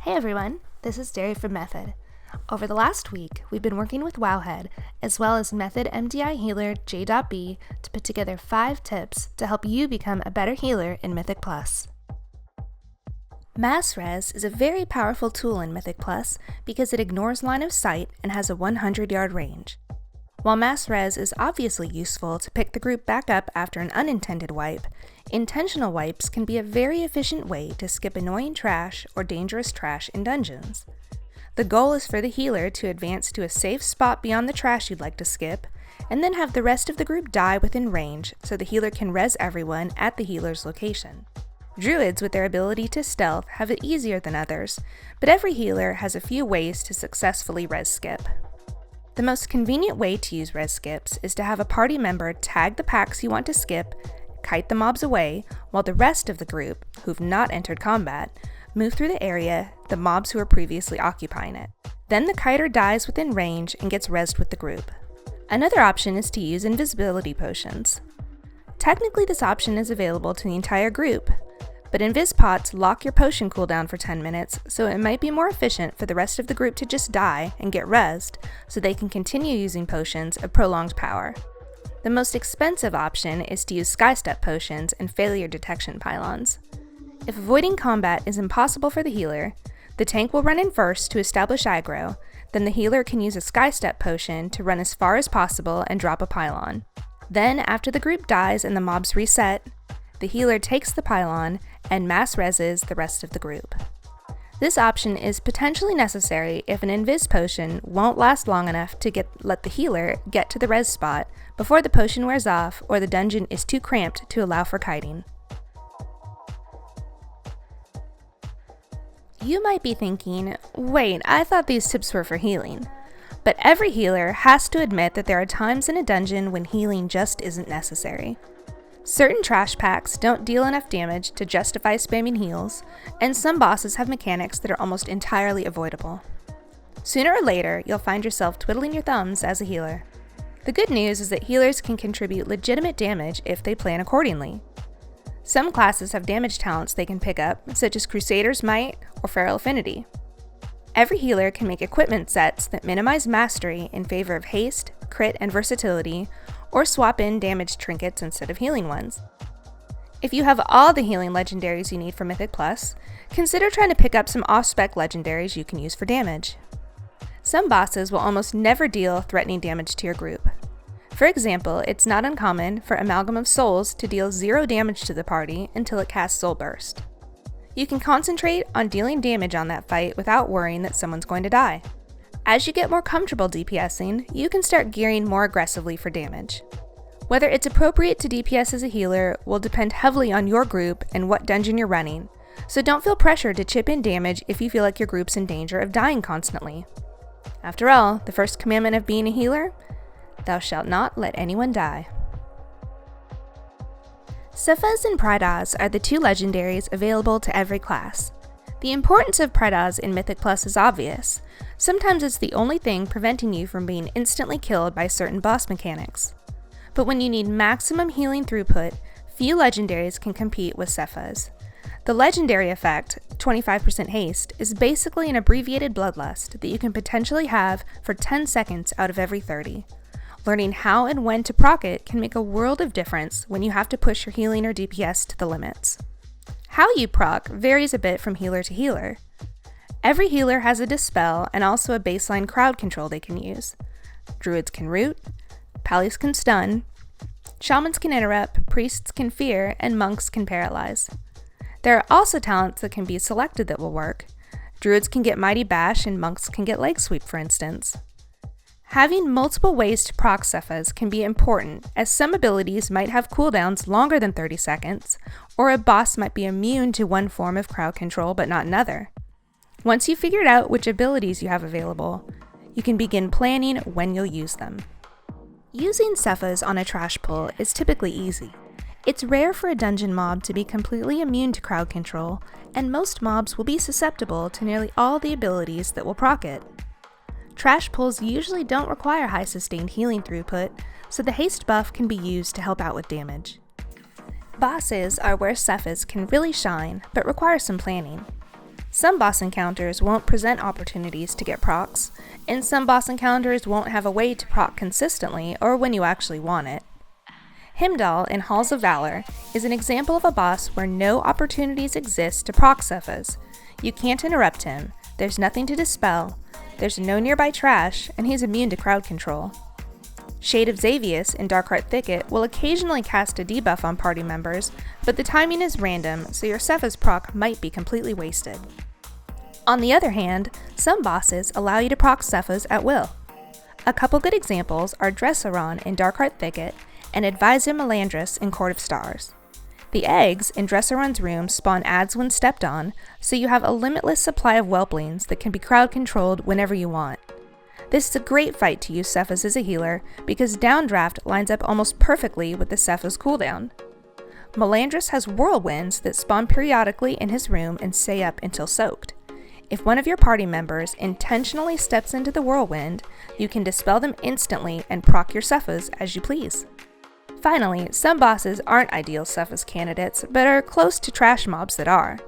Hey everyone, this is Darrie from Method. Over the last week, we've been working with Wowhead, as well as Method MDI healer JdotB to put together 5 tips to help you become a better healer in Mythic Plus. Mass Res is a very powerful tool in Mythic Plus because it ignores line of sight and has a 100-yard range. While Mass Res is obviously useful to pick the group back up after an unintended wipe, intentional wipes can be a very efficient way to skip annoying trash or dangerous trash in dungeons. The goal is for the healer to advance to a safe spot beyond the trash you'd like to skip, and then have the rest of the group die within range so the healer can res everyone at the healer's location. Druids with their ability to stealth have it easier than others, but every healer has a few ways to successfully res skip. The most convenient way to use res skips is to have a party member tag the packs you want to skip, kite the mobs away, while the rest of the group, who've not entered combat, move through the area, the mobs who were previously occupying it. Then the kiter dies within range and gets rezzed with the group. Another option is to use invisibility potions. Technically this option is available to the entire group, but invis pots lock your potion cooldown for 10 minutes, so it might be more efficient for the rest of the group to just die and get rezzed so they can continue using potions of prolonged power. The most expensive option is to use skystep potions and failure detection pylons. If avoiding combat is impossible for the healer, the tank will run in first to establish aggro, then the healer can use a skystep potion to run as far as possible and drop a pylon. Then, after the group dies and the mobs reset, the healer takes the pylon and mass reses the rest of the group. This option is potentially necessary if an invis potion won't last long enough to let the healer get to the res spot before the potion wears off or the dungeon is too cramped to allow for kiting. You might be thinking, wait, I thought these tips were for healing. But every healer has to admit that there are times in a dungeon when healing just isn't necessary. Certain trash packs don't deal enough damage to justify spamming heals, and some bosses have mechanics that are almost entirely avoidable. Sooner or later, you'll find yourself twiddling your thumbs as a healer. The good news is that healers can contribute legitimate damage if they plan accordingly. Some classes have damage talents they can pick up, such as Crusader's Might or Feral Affinity. Every healer can make equipment sets that minimize mastery in favor of haste, crit, and versatility, or swap in damage trinkets instead of healing ones. If you have all the healing legendaries you need for Mythic Plus, consider trying to pick up some off-spec legendaries you can use for damage. Some bosses will almost never deal threatening damage to your group. For example, it's not uncommon for Amalgam of Souls to deal 0 damage to the party until it casts Soul Burst. You can concentrate on dealing damage on that fight without worrying that someone's going to die. As you get more comfortable DPSing, you can start gearing more aggressively for damage. Whether it's appropriate to DPS as a healer will depend heavily on your group and what dungeon you're running, so don't feel pressured to chip in damage if you feel like your group's in danger of dying constantly. After all, the first commandment of being a healer? Thou shalt not let anyone die. Cephas and Prydas are the 2 legendaries available to every class. The importance of Prydas in Mythic Plus is obvious. Sometimes it's the only thing preventing you from being instantly killed by certain boss mechanics. But when you need maximum healing throughput, few legendaries can compete with Cephas. The legendary effect, 25% haste, is basically an abbreviated bloodlust that you can potentially have for 10 seconds out of every 30. Learning how and when to proc it can make a world of difference when you have to push your healing or DPS to the limits. How you proc varies a bit from healer to healer. Every healer has a dispel and also a baseline crowd control they can use. Druids can root, Pallies can stun, Shamans can interrupt, Priests can fear, and Monks can paralyze. There are also talents that can be selected that will work. Druids can get Mighty Bash and Monks can get Leg Sweep, for instance. Having multiple ways to proc Cephas can be important, as some abilities might have cooldowns longer than 30 seconds, or a boss might be immune to one form of crowd control but not another. Once you've figured out which abilities you have available, you can begin planning when you'll use them. Using Cephas on a trash pull is typically easy. It's rare for a dungeon mob to be completely immune to crowd control, and most mobs will be susceptible to nearly all the abilities that will proc it. Trash pulls usually don't require high sustained healing throughput, so the haste buff can be used to help out with damage. Bosses are where Cephas can really shine, but require some planning. Some boss encounters won't present opportunities to get procs, and some boss encounters won't have a way to proc consistently or when you actually want it. Heimdall in Halls of Valor is an example of a boss where no opportunities exist to proc Cephas. You can't interrupt him, there's nothing to dispel, there's no nearby trash, and he's immune to crowd control. Shade of Xavius in Darkheart Thicket will occasionally cast a debuff on party members, but the timing is random, so your Cephas proc might be completely wasted. On the other hand, some bosses allow you to proc Cephas at will. A couple good examples are Dressaron in Darkheart Thicket and Advisor Melandris in Court of Stars. The eggs in Dressaron's room spawn adds when stepped on, so you have a limitless supply of whelplings that can be crowd controlled whenever you want. This is a great fight to use Cephas as a healer because Downdraft lines up almost perfectly with the Cephas cooldown. Melandris has whirlwinds that spawn periodically in his room and stay up until soaked. If one of your party members intentionally steps into the whirlwind, you can dispel them instantly and proc your Cephas as you please. Finally, some bosses aren't ideal Cephas candidates, but are close to trash mobs that are.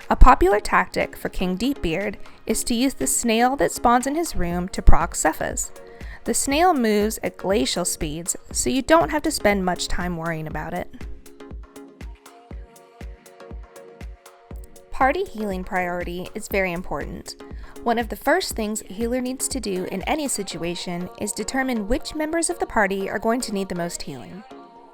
A popular tactic for King Deepbeard is to use the snail that spawns in his room to proc Cephas. The snail moves at glacial speeds, so you don't have to spend much time worrying about it. Party healing priority is very important. One of the first things a healer needs to do in any situation is determine which members of the party are going to need the most healing.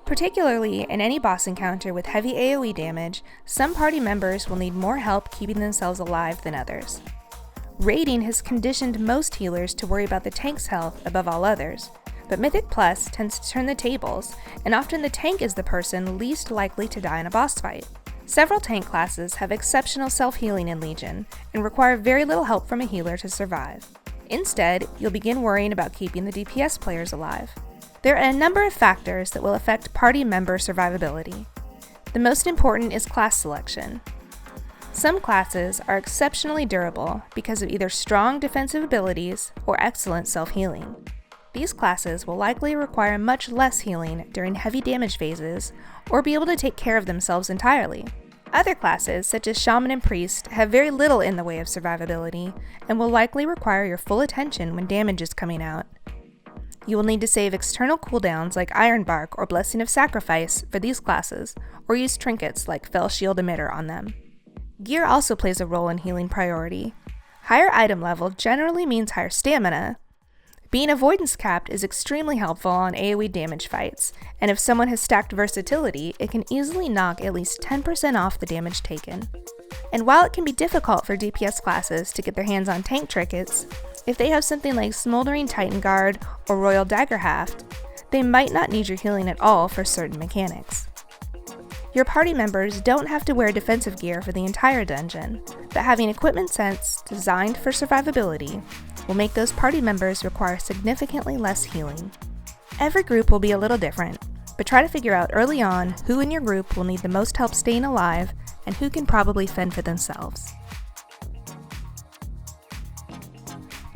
Particularly in any boss encounter with heavy AoE damage, some party members will need more help keeping themselves alive than others. Raiding has conditioned most healers to worry about the tank's health above all others, but Mythic Plus tends to turn the tables, and often the tank is the person least likely to die in a boss fight. Several tank classes have exceptional self-healing in Legion, and require very little help from a healer to survive. Instead, you'll begin worrying about keeping the DPS players alive. There are a number of factors that will affect party member survivability. The most important is class selection. Some classes are exceptionally durable because of either strong defensive abilities or excellent self-healing. These classes will likely require much less healing during heavy damage phases or be able to take care of themselves entirely. Other classes, such as Shaman and Priest, have very little in the way of survivability and will likely require your full attention when damage is coming out. You will need to save external cooldowns like Ironbark or Blessing of Sacrifice for these classes, or use trinkets like Fell Shield Emitter on them. Gear also plays a role in healing priority. Higher item level generally means higher stamina. Being avoidance capped is extremely helpful on AoE damage fights, and if someone has stacked versatility, it can easily knock at least 10% off the damage taken. And while it can be difficult for DPS classes to get their hands on tank trinkets, if they have something like Smoldering Titan Guard or Royal Dagger Haft, they might not need your healing at all for certain mechanics. Your party members don't have to wear defensive gear for the entire dungeon, but having equipment sets designed for survivability will make those party members require significantly less healing. Every group will be a little different, but try to figure out early on who in your group will need the most help staying alive and who can probably fend for themselves.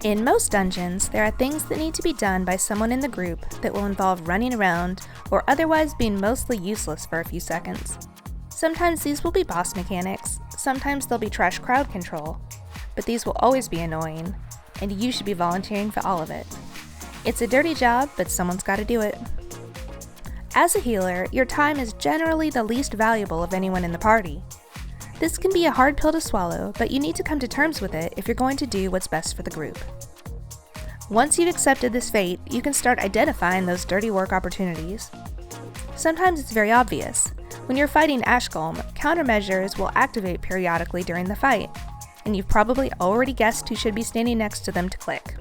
In most dungeons, there are things that need to be done by someone in the group that will involve running around or otherwise being mostly useless for a few seconds. Sometimes these will be boss mechanics, sometimes they'll be trash crowd control, but these will always be annoying, and you should be volunteering for all of it. It's a dirty job, but someone's gotta do it. As a healer, your time is generally the least valuable of anyone in the party. This can be a hard pill to swallow, but you need to come to terms with it if you're going to do what's best for the group. Once you've accepted this fate, you can start identifying those dirty work opportunities. Sometimes it's very obvious. When you're fighting Ashgolm, countermeasures will activate periodically during the fight, and you've probably already guessed who should be standing next to them to click.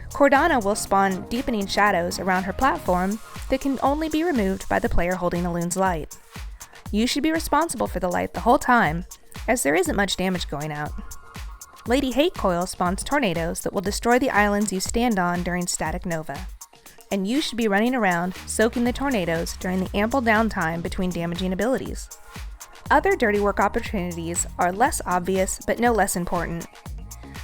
Cordana will spawn deepening shadows around her platform that can only be removed by the player holding Elune's light. You should be responsible for the light the whole time, as there isn't much damage going out. Lady Hatecoil spawns tornadoes that will destroy the islands you stand on during Static Nova, and you should be running around soaking the tornadoes during the ample downtime between damaging abilities. Other dirty work opportunities are less obvious but no less important.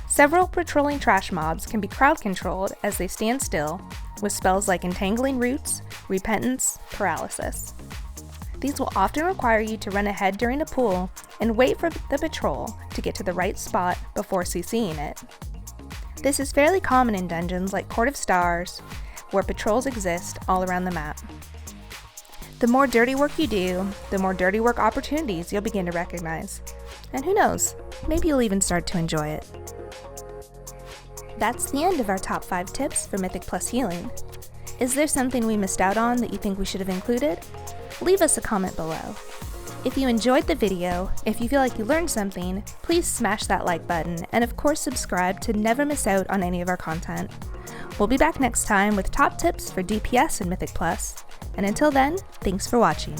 Several patrolling trash mobs can be crowd controlled as they stand still, with spells like Entangling Roots, Repentance, Paralysis. These will often require you to run ahead during a pull and wait for the patrol to get to the right spot before CCing it. This is fairly common in dungeons like Court of Stars, where patrols exist all around the map. The more dirty work you do, the more dirty work opportunities you'll begin to recognize. And who knows, maybe you'll even start to enjoy it. That's the end of our top 5 tips for Mythic Plus healing. Is there something we missed out on that you think we should have included? Leave us a comment below. If you enjoyed the video, if you feel like you learned something, please smash that like button and of course subscribe to never miss out on any of our content. We'll be back next time with top tips for DPS and Mythic Plus. And until then, thanks for watching.